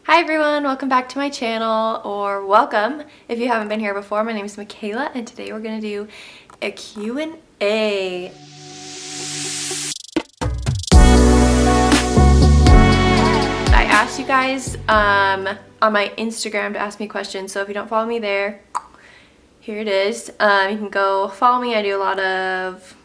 Hi everyone, welcome back to my channel, or welcome if you haven't been here before. My name is Michaela and today we're going to do a Q&A. I asked you guys on my Instagram to ask me questions, so if you don't follow me there, here it is. You can go follow me. I do a lot of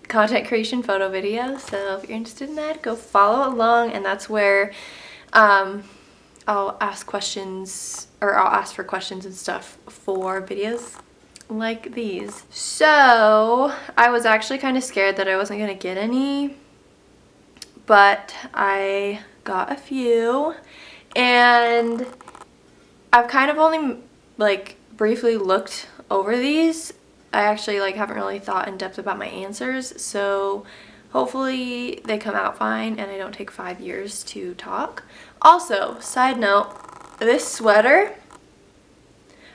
content creation, photo videos, so if you're interested in that, go follow along, and that's where I'll ask questions, or I'll ask for questions and stuff for videos like these. So I was actually kind of scared that I wasn't gonna get any, but I got a few, and I've kind of only like briefly looked over these. I actually haven't really thought in depth about my answers, so hopefully they come out fine and I don't take 5 years to talk. Also, side note, this sweater,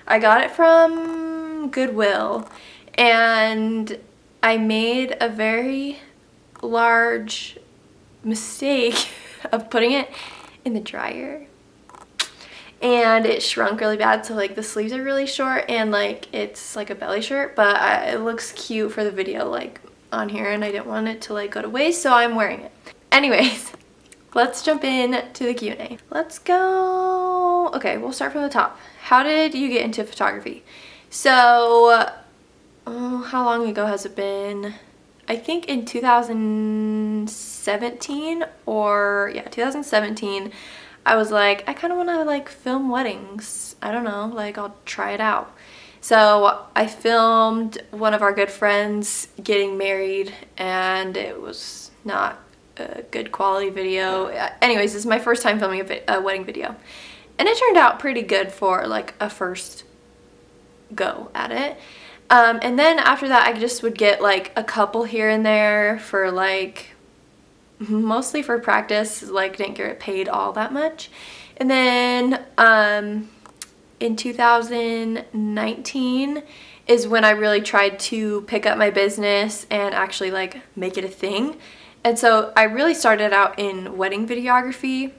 I got it from Goodwill and I made a very large mistake of putting it in the dryer. And it shrunk really bad, so the sleeves are really short and it's like a belly shirt, but it looks cute for the video on here, and I didn't want it to go to waste, so I'm wearing it. Anyways, let's jump in to the Q&A. Let's go. Okay, we'll start from the top. How did you get into photography? So, how long ago has it been? I think in 2017 or, yeah, 2017. I was like, I kind of want to film weddings. I don't know, I'll try it out. So I filmed one of our good friends getting married, and it was not a good quality video. Anyways, this is my first time filming a wedding video, and it turned out pretty good for a first go at it. And then after that, I just would get a couple here and there for mostly for practice, didn't get paid all that much. And then in 2019 is when I really tried to pick up my business and actually make it a thing. And so I really started out in wedding videography,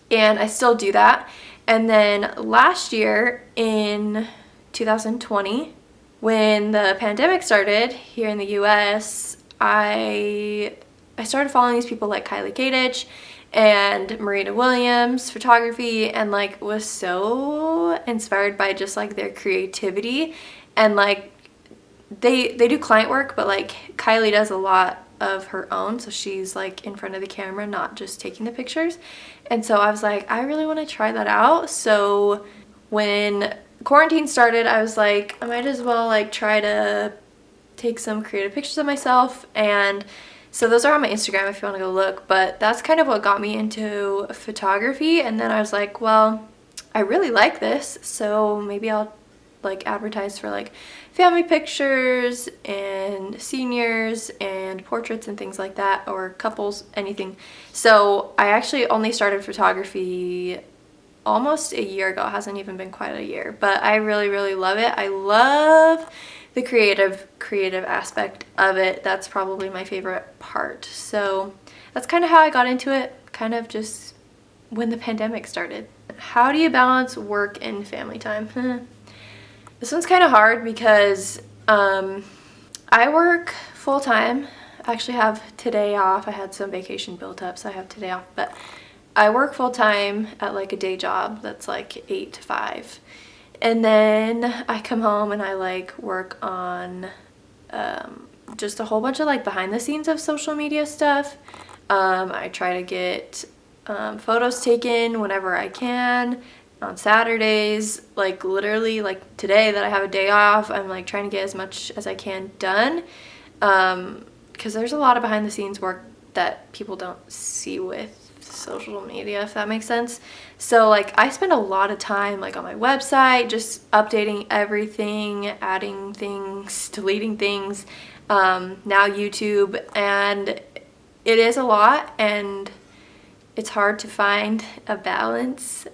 and I still do that. And then last year in 2020, when the pandemic started here in the US, I started following these people like Kylie Kadich and Marina Williams photography, and was so inspired by just their creativity. And they do client work, but Kylie does a lot of her own, so she's in front of the camera, not just taking the pictures. And so I was like, I really want to try that out. So when quarantine started, I was like, I might as well try to take some creative pictures of myself. And so those are on my Instagram if you want to go look, but that's kind of what got me into photography. And then I was like, well, I really like this, so maybe I'll advertise for family pictures and seniors and portraits and things like that, or couples, anything. So I actually only started photography almost a year ago. It hasn't even been quite a year, but I really love it. I love the creative aspect of it. That's probably my favorite part. So that's kind of how I got into it, kind of just when the pandemic started. How do you balance work and family time? This one's kind of hard because I work full-time. I actually have today off. I had some vacation built up, so I have today off, but I work full-time at a day job that's 8 to 5. And then I come home and I work on just a whole bunch of behind the scenes of social media stuff. I try to get photos taken whenever I can on Saturdays. Literally today that I have a day off, I'm trying to get as much as I can done, because there's a lot of behind the scenes work that people don't see with social media, if that makes sense. So I spend a lot of time on my website, just updating everything, adding things, deleting things, now YouTube, and it is a lot, and it's hard to find a balance,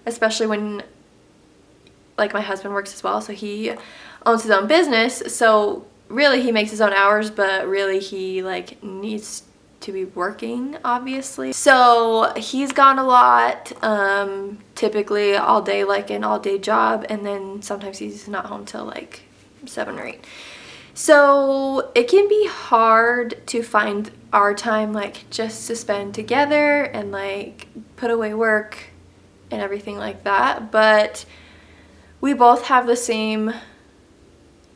especially when my husband works as well, so he owns his own business, so really he makes his own hours, but really he needs to be working, obviously. So he's gone a lot, typically all day, like an all-day job, and then sometimes he's not home till like 7 or 8. So it can be hard to find our time, like just to spend together and like put away work and everything like that. But we both have the same,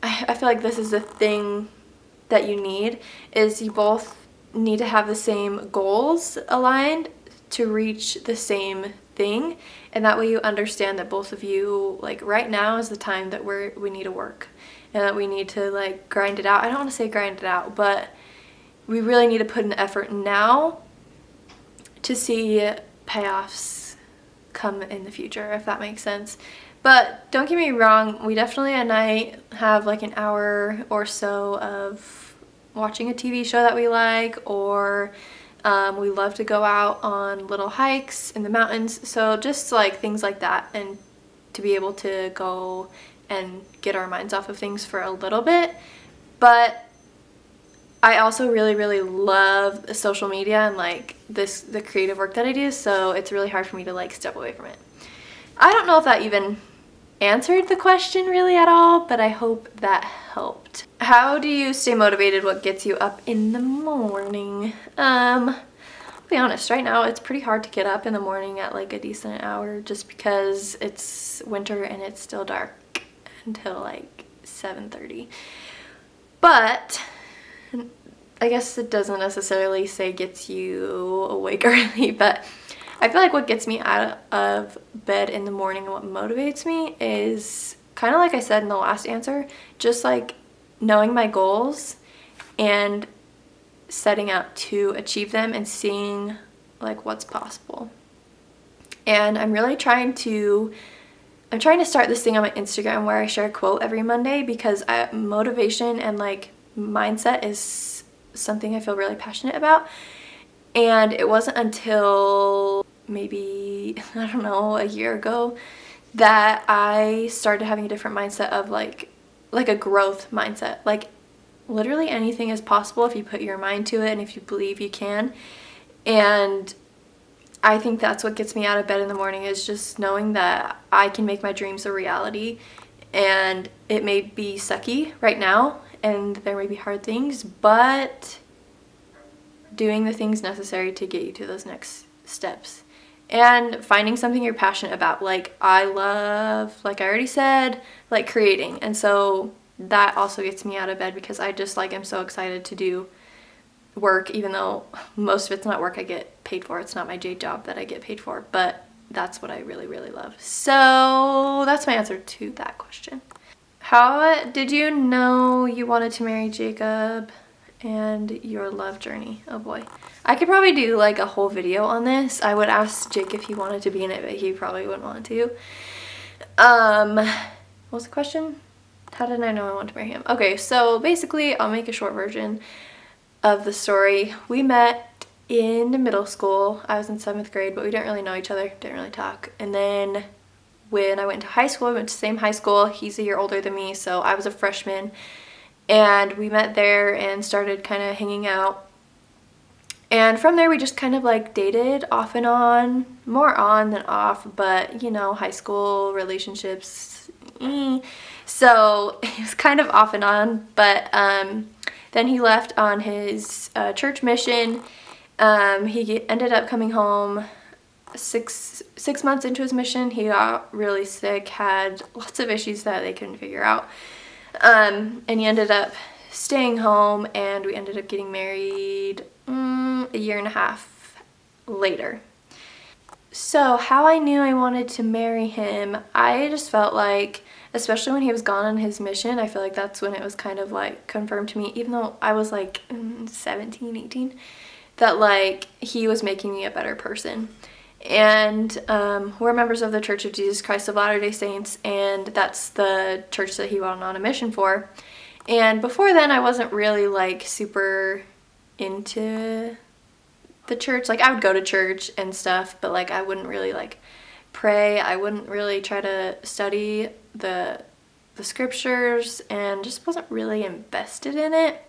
I feel like this is the thing that you need, is you both need to have the same goals aligned to reach the same thing. And that way you understand that both of you, like right now is the time that we need to work, and that we need to like grind it out. I don't want to say grind it out, but we really need to put an effort now to see payoffs come in the future, if that makes sense. But don't get me wrong, we definitely at night have like an hour or so of watching a TV show that we like, or we love to go out on little hikes in the mountains. So just like things like that, and to be able to go and get our minds off of things for a little bit. But I also really, really love social media and like the creative work that I do, so it's really hard for me to like step away from it. I don't know if that even answered the question really at all, but I hope that helped. How do you stay motivated? What gets you up in the morning? I'll be honest, right now it's pretty hard to get up in the morning at like a decent hour, just because it's winter and it's still dark until like 7:30. But I guess it doesn't necessarily say gets you awake early, but I feel like what gets me out of bed in the morning and what motivates me is kind of like I said in the last answer, just like knowing my goals and setting out to achieve them and seeing like what's possible. And I'm trying to start this thing on my Instagram where I share a quote every Monday, because motivation and like mindset is something I feel really passionate about. And it wasn't until maybe, I don't know, a year ago that I started having a different mindset of like a growth mindset. Like literally anything is possible if you put your mind to it and if you believe you can. And I think that's what gets me out of bed in the morning, is just knowing that I can make my dreams a reality. And it may be sucky right now and there may be hard things, but doing the things necessary to get you to those next steps. And finding something you're passionate about. Like I love, like I already said, like creating. And so that also gets me out of bed, because I just like am so excited to do work, even though most of it's not work I get paid for. It's not my day job that I get paid for, but that's what I really, really love. So that's my answer to that question. How did you know you wanted to marry Jacob and your love journey? Oh boy. I could probably do like a whole video on this. I would ask Jake if he wanted to be in it, but he probably wouldn't want to. What was the question? How did I know I wanted to marry him? Okay, so basically I'll make a short version of the story. We met in middle school. I was in 7th grade, but we didn't really know each other, didn't really talk. And then when I went to high school, I went to the same high school. He's a year older than me, so I was a freshman. And we met there and started kind of hanging out. And from there we just kind of like dated off and on, more on than off, but you know, high school relationships. So it was kind of off and on, but then he left on his church mission. He ended up coming home six months into his mission. He got really sick, had lots of issues that they couldn't figure out. And he ended up staying home, and we ended up getting married a year and a half later. So how I knew I wanted to marry him, I just felt like, especially when he was gone on his mission, I feel like that's when it was kind of like confirmed to me, even though I was like 17, 18, that like he was making me a better person. And we're members of the Church of Jesus Christ of Latter-day Saints, and that's the church that he went on a mission for. And before then I wasn't really like super into the church. Like I would go to church and stuff, but like I wouldn't really like pray. I wouldn't really try to study the scriptures, and just wasn't really invested in it.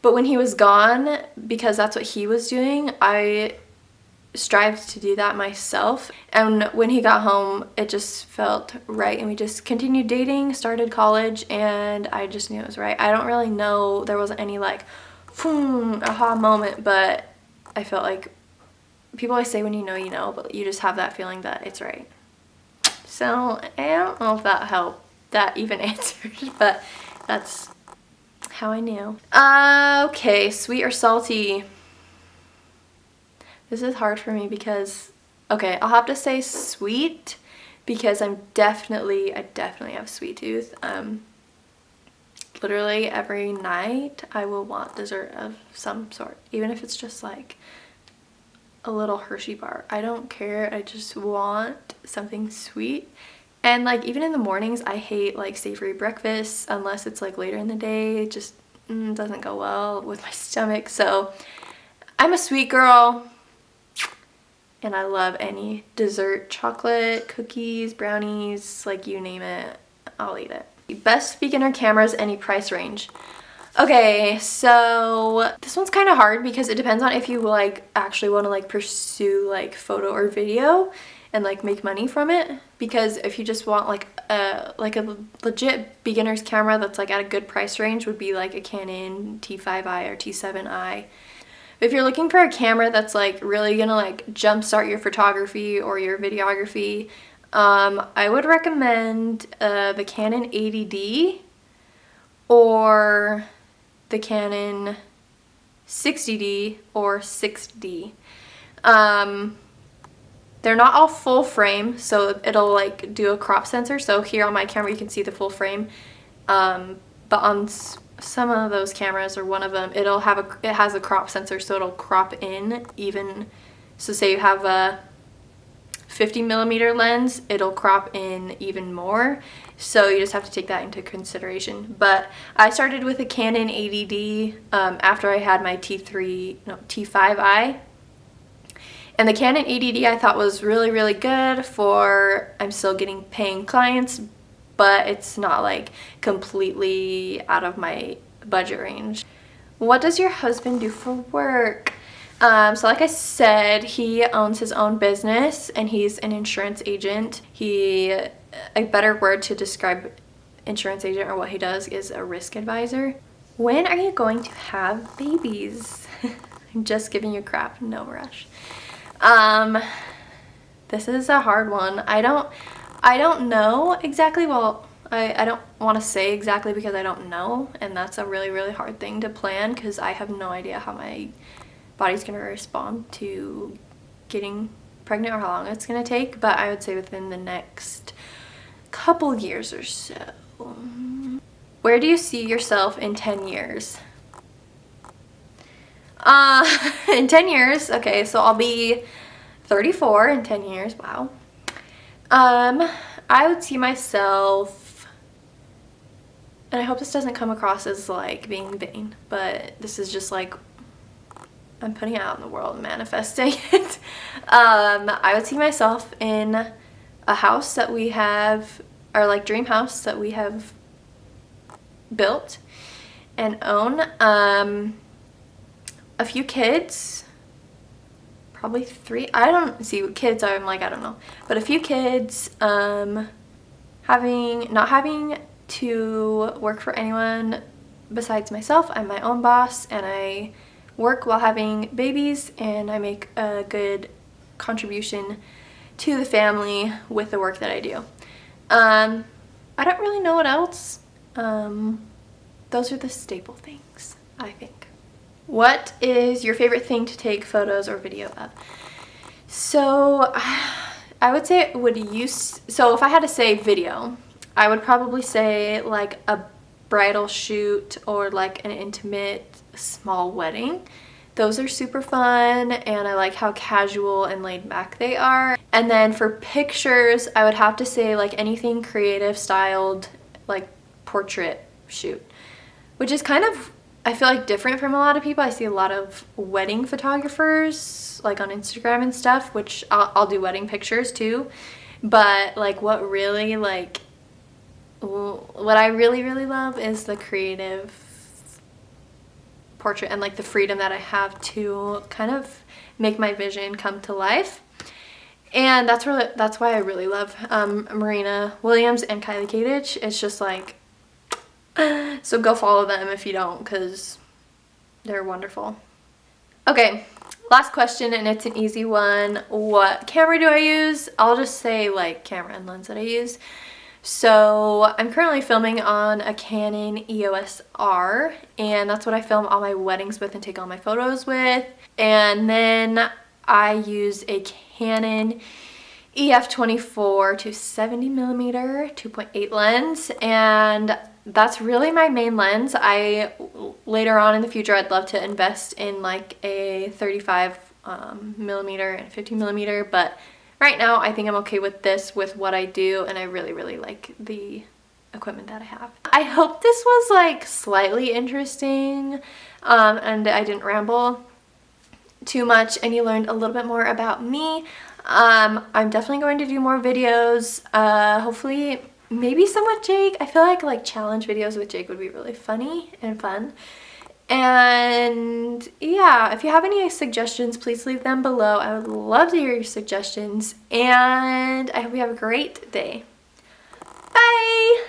But when he was gone, because that's what he was doing, I strived to do that myself. And when he got home, it just felt right, and we just continued dating, started college, and I just knew it was right. I don't really know, there wasn't any like boom, aha moment, but I felt like, people always say when you know, but you just have that feeling that it's right. So I don't know if that helped, that even answered, but that's how I knew. Okay, sweet or salty? This is hard for me because, okay, I'll have to say sweet because I definitely have a sweet tooth. Literally every night I will want dessert of some sort, even if it's just like a little Hershey bar. I don't care, I just want something sweet. And like even in the mornings, I hate like savory breakfast unless it's like later in the day. It just doesn't go well with my stomach. So I'm a sweet girl, and I love any dessert, chocolate, cookies, brownies, like you name it, I'll eat it. Best beginner cameras, any price range? Okay, so this one's kind of hard because it depends on if you like actually want to like pursue like photo or video and like make money from it. Because if you just want like a legit beginner's camera that's like at a good price range, would be like a Canon T5i or T7i. If you're looking for a camera that's like really gonna like jumpstart your photography or your videography, I would recommend the Canon 80D or the Canon 60D or 6D. They're not all full frame, so it'll like do a crop sensor. So here on my camera you can see the full frame, but on some of those cameras, or one of them, it has a crop sensor, so it'll crop in even. So say you have a 50mm lens, it'll crop in even more. So you just have to take that into consideration. But I started with a Canon 80D after I had my T5i. And the Canon 80D I thought was really, really good for, I'm still getting paying clients, but it's not like completely out of my budget range. What does your husband do for work? So like I said, he owns his own business and he's an insurance agent. A better word to describe insurance agent or what he does is a risk advisor. When are you going to have babies? I'm just giving you crap, no rush. This is a hard one. I don't know exactly. Well, I don't want to say exactly because I don't know, and that's a really, really hard thing to plan because I have no idea how my body's going to respond to getting pregnant or how long it's going to take, but I would say within the next couple years or so. Where do you see yourself in 10 years? In 10 years, okay, so I'll be 34 in 10 years, wow. I would see myself, and I hope this doesn't come across as like being vain, but this is just like, I'm putting it out in the world and manifesting it. I would see myself in a house that we have, our like dream house that we have built and own. A few kids, probably 3. I don't see kids, I'm like, I don't know, but a few kids, not having to work for anyone besides myself. I'm my own boss and I work while having babies, and I make a good contribution to the family with the work that I do. I don't really know what else. Those are the staple things, I think. What is your favorite thing to take photos or video of? So I would say it would so if I had to say video, I would probably say like a bridal shoot or like an intimate small wedding. Those are super fun, and I like how casual and laid back they are. And then for pictures, I would have to say like anything creative styled, like portrait shoot, which is kind of, I feel like, different from a lot of people. I see a lot of wedding photographers like on Instagram and stuff, which I'll do wedding pictures too, but like what I really really love is the creative portrait and like the freedom that I have to kind of make my vision come to life. And that's why I really love Marina Williams and Kylie Kadich. It's just like, so go follow them if you don't, because they're wonderful. Okay, last question, and it's an easy one. What camera do I use? I'll just say like camera and lens that I use. So I'm currently filming on a Canon EOS R, and that's what I film all my weddings with and take all my photos with. And then I use a Canon EF24 to 70mm 2.8 lens, and that's really my main lens. Later on in the future, I'd love to invest in like a 35mm and 50mm, but right now I think I'm okay with this, with what I do, and I really, really like the equipment that I have. I hope this was like slightly interesting, and I didn't ramble too much and you learned a little bit more about me. I'm definitely going to do more videos, hopefully maybe some with Jake. I feel like challenge videos with Jake would be really funny and fun. And yeah, if you have any suggestions, please leave them below. I would love to hear your suggestions, and I hope you have a great day.